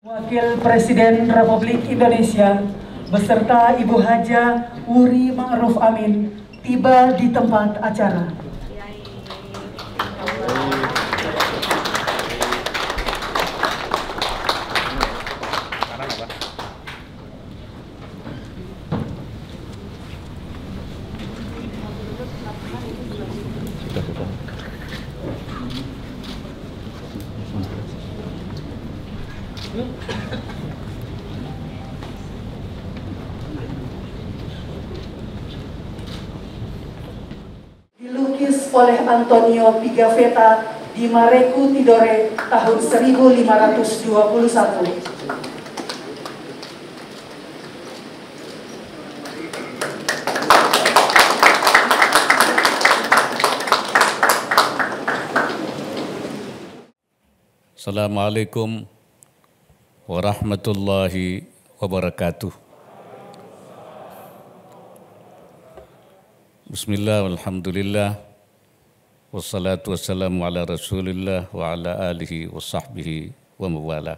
Wakil Presiden Republik Indonesia beserta Ibu Haja Wuri Ma'ruf Amin tiba di tempat acara. Dilukis oleh Antonio Pigafetta di Mareku Tidore tahun 1521. Assalamualaikum warahmatullahi wabarakatuh. Bismillah, alhamdulillah, wassalatu wassalamu ala rasulillah wa ala alihi wa sahbihi wa mawala.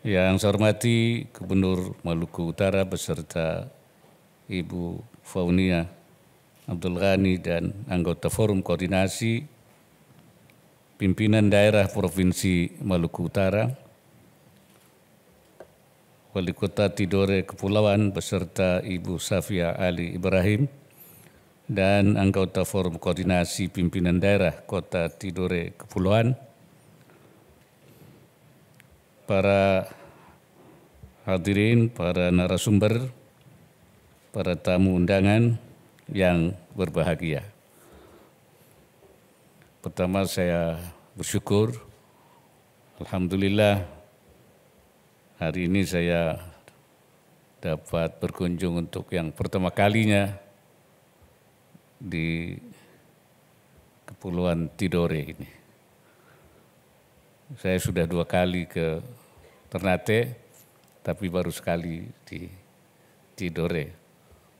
Yang saya hormati Gubernur Maluku Utara beserta Ibu Faunia Abdul Ghani dan anggota Forum Koordinasi Pimpinan Daerah Provinsi Maluku Utara, Wali Kota Tidore Kepulauan beserta Ibu Safia Ali Ibrahim dan anggota Forum Koordinasi Pimpinan Daerah Kota Tidore Kepulauan, para hadirin, para narasumber, para tamu undangan yang berbahagia. Pertama saya bersyukur, alhamdulillah hari ini saya dapat berkunjung untuk yang pertama kalinya di Kepulauan Tidore ini. Saya sudah 2 kali ke Ternate, tapi baru sekali di Tidore.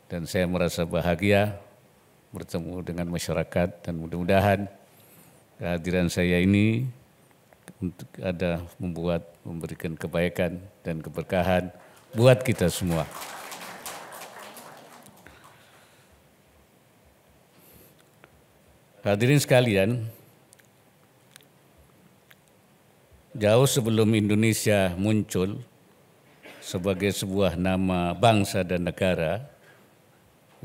Dan saya merasa bahagia bertemu dengan masyarakat dan mudah-mudahan kehadiran saya ini untuk memberikan kebaikan dan keberkahan buat kita semua. Hadirin sekalian, jauh sebelum Indonesia muncul sebagai sebuah nama bangsa dan negara,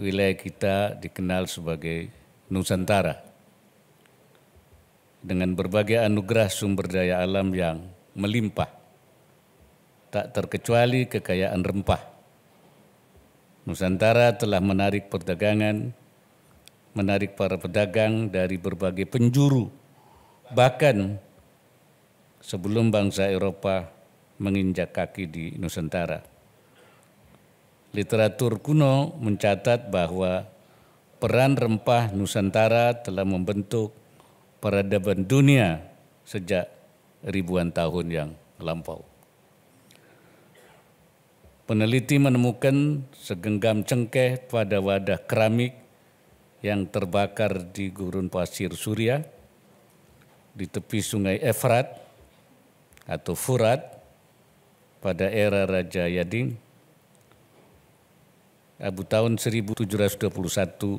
wilayah kita dikenal sebagai Nusantara dengan berbagai anugerah sumber daya alam yang melimpah, tak terkecuali kekayaan rempah. Nusantara telah menarik perdagangan, menarik para pedagang dari berbagai penjuru, bahkan sebelum bangsa Eropa menginjak kaki di Nusantara. Literatur kuno mencatat bahwa peran rempah Nusantara telah membentuk peradaban dunia sejak ribuan tahun yang lampau. Peneliti menemukan segenggam cengkeh pada wadah keramik yang terbakar di gurun pasir Suria di tepi sungai Efrat atau Furat pada era Raja Yadin tahun 1721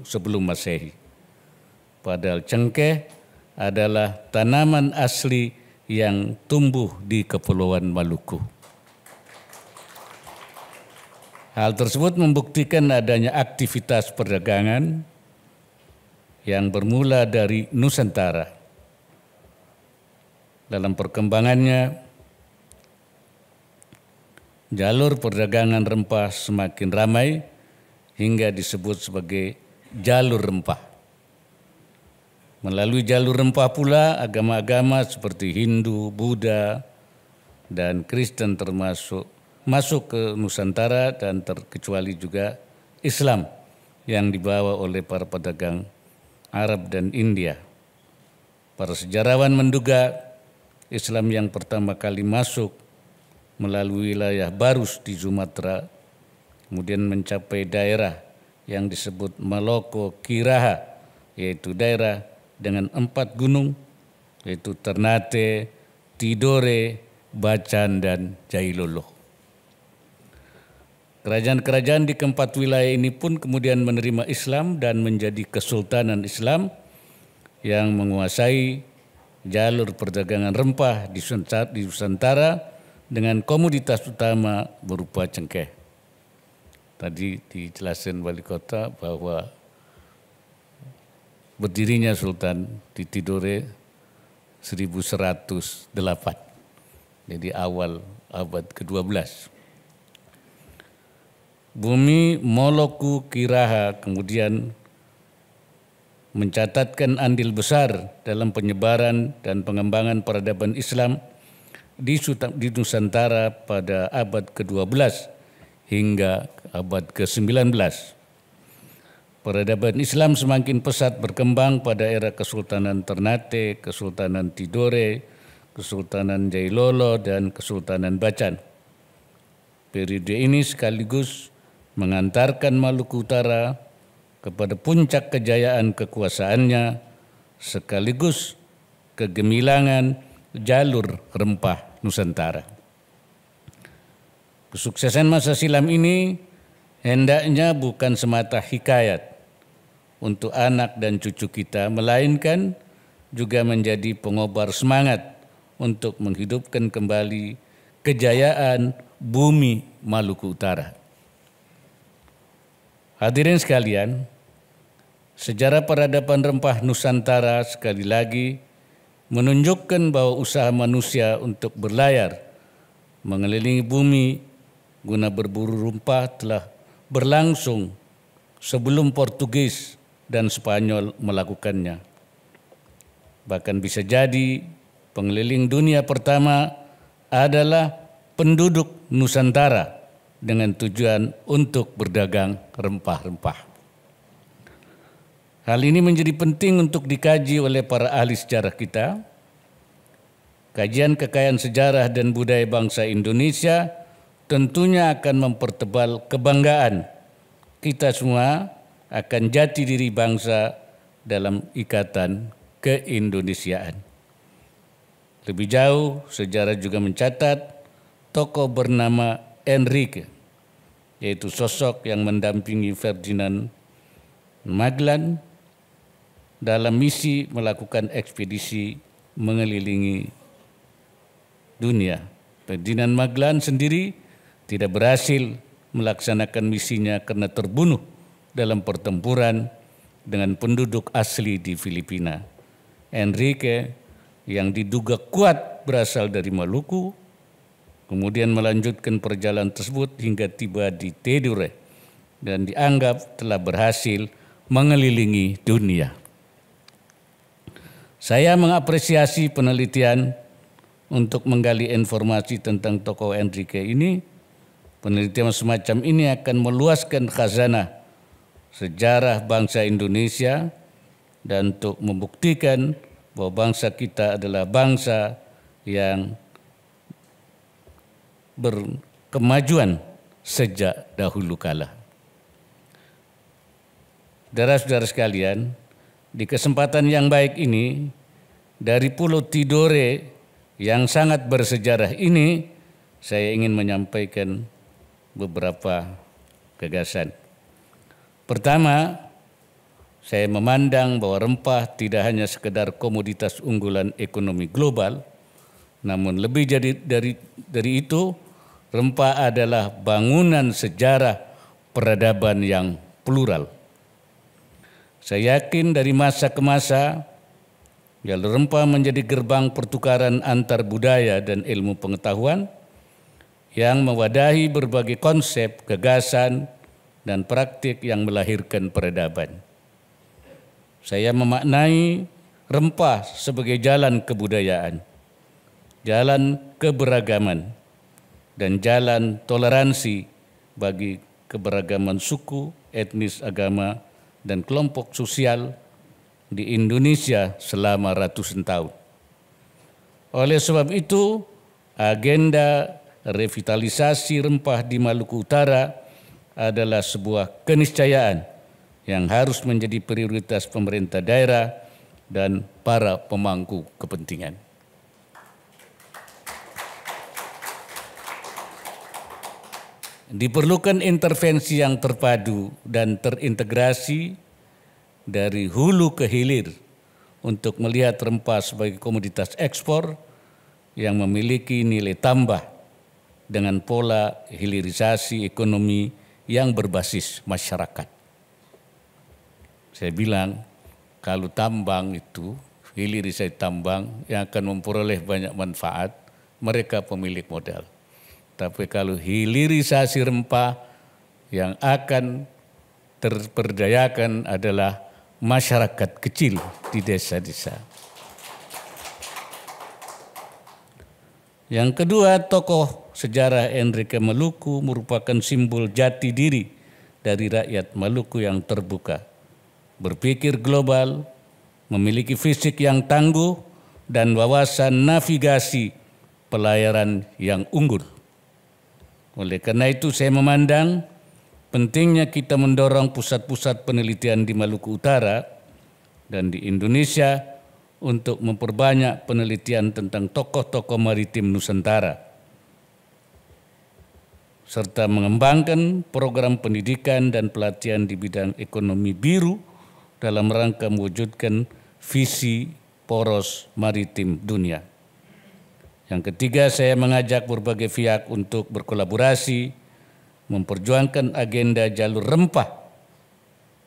sebelum Masehi. Padahal cengkeh adalah tanaman asli yang tumbuh di Kepulauan Maluku. Hal tersebut membuktikan adanya aktivitas perdagangan yang bermula dari Nusantara. Dalam perkembangannya, jalur perdagangan rempah semakin ramai hingga disebut sebagai jalur rempah. Melalui jalur rempah pula agama-agama seperti Hindu, Buddha, dan Kristen masuk ke Nusantara dan terkecuali juga Islam yang dibawa oleh para pedagang Arab dan India. Para sejarawan menduga Islam yang pertama kali masuk melalui wilayah Barus di Sumatera, kemudian mencapai daerah yang disebut Maloko Kiraha, yaitu daerah dengan 4 gunung, yaitu Ternate, Tidore, Bacan, dan Jailolo. Kerajaan-kerajaan di keempat wilayah ini pun kemudian menerima Islam dan menjadi kesultanan Islam yang menguasai jalur perdagangan rempah di Nusantara dengan komoditas utama berupa cengkeh. Tadi dijelaskan Wali Kota bahwa berdirinya Sultan di Tidore 1108, jadi awal abad ke-12. Bumi Moloku Kiraha kemudian mencatatkan andil besar dalam penyebaran dan pengembangan peradaban Islam di Nusantara pada abad ke-12 hingga abad ke-19. Peradaban Islam semakin pesat berkembang pada era Kesultanan Ternate, Kesultanan Tidore, Kesultanan Jailolo, dan Kesultanan Bacan. Periode ini sekaligus mengantarkan Maluku Utara kepada puncak kejayaan kekuasaannya sekaligus kegemilangan jalur rempah Nusantara. Kesuksesan masa silam ini hendaknya bukan semata hikayat untuk anak dan cucu kita, melainkan juga menjadi pengobar semangat untuk menghidupkan kembali kejayaan bumi Maluku Utara. Hadirin sekalian, sejarah peradaban rempah Nusantara sekali lagi menunjukkan bahwa usaha manusia untuk berlayar mengelilingi bumi guna berburu rempah telah berlangsung sebelum Portugis dan Spanyol melakukannya. Bahkan bisa jadi pengeliling dunia pertama adalah penduduk Nusantara dengan tujuan untuk berdagang rempah-rempah. Hal ini menjadi penting untuk dikaji oleh para ahli sejarah kita. Kajian kekayaan sejarah dan budaya bangsa Indonesia tentunya akan mempertebal kebanggaan kita semua akan jati diri bangsa dalam ikatan keindonesiaan. Lebih jauh, sejarah juga mencatat tokoh bernama Enrique, yaitu sosok yang mendampingi Ferdinand Magellan dalam misi melakukan ekspedisi mengelilingi dunia. Ferdinand Magellan sendiri tidak berhasil melaksanakan misinya karena terbunuh dalam pertempuran dengan penduduk asli di Filipina. Enrique yang diduga kuat berasal dari Maluku, kemudian melanjutkan perjalanan tersebut hingga tiba di Tidore dan dianggap telah berhasil mengelilingi dunia. Saya mengapresiasi penelitian untuk menggali informasi tentang tokoh Enrique ini. Penelitian semacam ini akan meluaskan khazanah sejarah bangsa Indonesia dan untuk membuktikan bahwa bangsa kita adalah bangsa yang berkemajuan sejak dahulu kala. Saudara-saudara sekalian, di kesempatan yang baik ini, dari Pulau Tidore yang sangat bersejarah ini, saya ingin menyampaikan beberapa gagasan. Pertama, saya memandang bahwa rempah tidak hanya sekedar komoditas unggulan ekonomi global, namun lebih dari itu, rempah adalah bangunan sejarah peradaban yang plural. Saya yakin dari masa ke masa, jalur rempah menjadi gerbang pertukaran antar budaya dan ilmu pengetahuan yang mewadahi berbagai konsep, gagasan, dan praktik yang melahirkan peradaban. Saya memaknai rempah sebagai jalan kebudayaan, jalan keberagaman, dan jalan toleransi bagi keberagaman suku, etnis, agama, dan kelompok sosial di Indonesia selama ratusan tahun. Oleh sebab itu, agenda revitalisasi rempah di Maluku Utara adalah sebuah keniscayaan yang harus menjadi prioritas pemerintah daerah dan para pemangku kepentingan. Diperlukan intervensi yang terpadu dan terintegrasi dari hulu ke hilir untuk melihat rempah sebagai komoditas ekspor yang memiliki nilai tambah dengan pola hilirisasi ekonomi yang berbasis masyarakat. Saya bilang kalau tambang itu, hilirisasi tambang yang akan memperoleh banyak manfaat, mereka pemilik modal. Tapi kalau hilirisasi rempah yang akan terperdayakan adalah masyarakat kecil di desa-desa. Yang kedua, tokoh sejarah Enrique Maluku merupakan simbol jati diri dari rakyat Maluku yang terbuka, berpikir global, memiliki fisik yang tangguh, dan wawasan navigasi pelayaran yang unggul. Oleh karena itu saya memandang pentingnya kita mendorong pusat-pusat penelitian di Maluku Utara dan di Indonesia untuk memperbanyak penelitian tentang tokoh-tokoh maritim Nusantara, serta mengembangkan program pendidikan dan pelatihan di bidang ekonomi biru dalam rangka mewujudkan visi poros maritim dunia. Yang ketiga, saya mengajak berbagai pihak untuk berkolaborasi, memperjuangkan agenda jalur rempah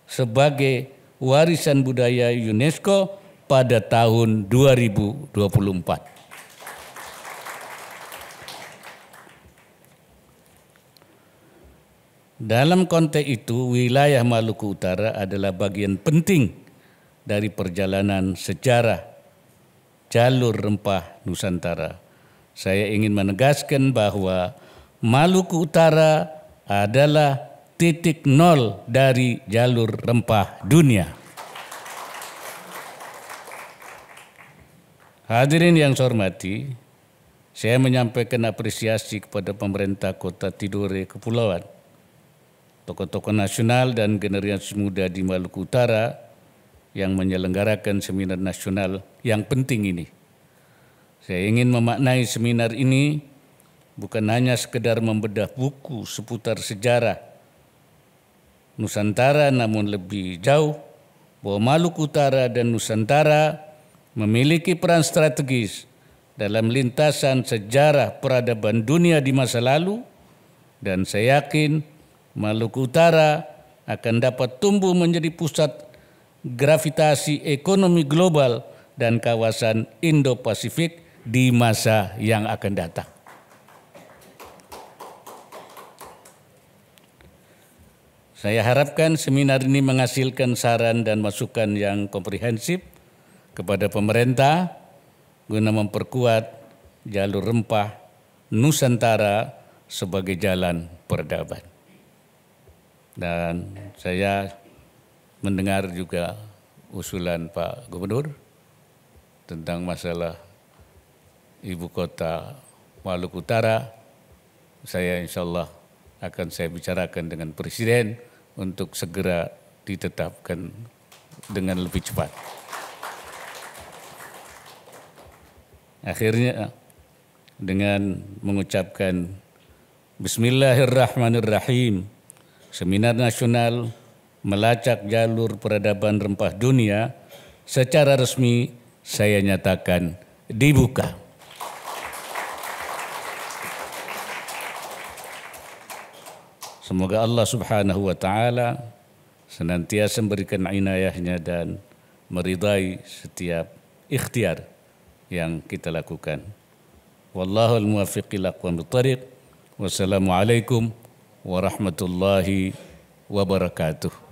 sebagai warisan budaya UNESCO pada tahun 2024. Dalam konteks itu, wilayah Maluku Utara adalah bagian penting dari perjalanan sejarah jalur rempah Nusantara. Saya ingin menegaskan bahwa Maluku Utara adalah titik nol dari jalur rempah dunia. Hadirin yang saya hormati, saya menyampaikan apresiasi kepada pemerintah Kota Tidore Kepulauan, tokoh-tokoh nasional dan generasi muda di Maluku Utara yang menyelenggarakan seminar nasional yang penting ini. Saya ingin memaknai seminar ini bukan hanya sekedar membedah buku seputar sejarah Nusantara, namun lebih jauh bahwa Maluku Utara dan Nusantara memiliki peran strategis dalam lintasan sejarah peradaban dunia di masa lalu, dan saya yakin Maluku Utara akan dapat tumbuh menjadi pusat gravitasi ekonomi global dan kawasan Indo-Pasifik di masa yang akan datang. Saya harapkan seminar ini menghasilkan saran dan masukan yang komprehensif kepada pemerintah guna memperkuat jalur rempah Nusantara sebagai jalan peradaban. Dan saya mendengar juga usulan Pak Gubernur tentang masalah Ibu Kota Maluku Utara. Saya insyaallah akan saya bicarakan dengan Presiden untuk segera ditetapkan dengan lebih cepat. Akhirnya dengan mengucapkan Bismillahirrahmanirrahim, Seminar Nasional Melacak Jalur Peradaban Rempah Dunia secara resmi saya nyatakan dibuka. Semoga Allah Subhanahu wa Ta'ala senantiasa memberikan inayahnya dan meridai setiap ikhtiar yang kita lakukan. Wallahul muwaffiq ila aqwamit thariq. Wassalamualaikum warahmatullahi wabarakatuh.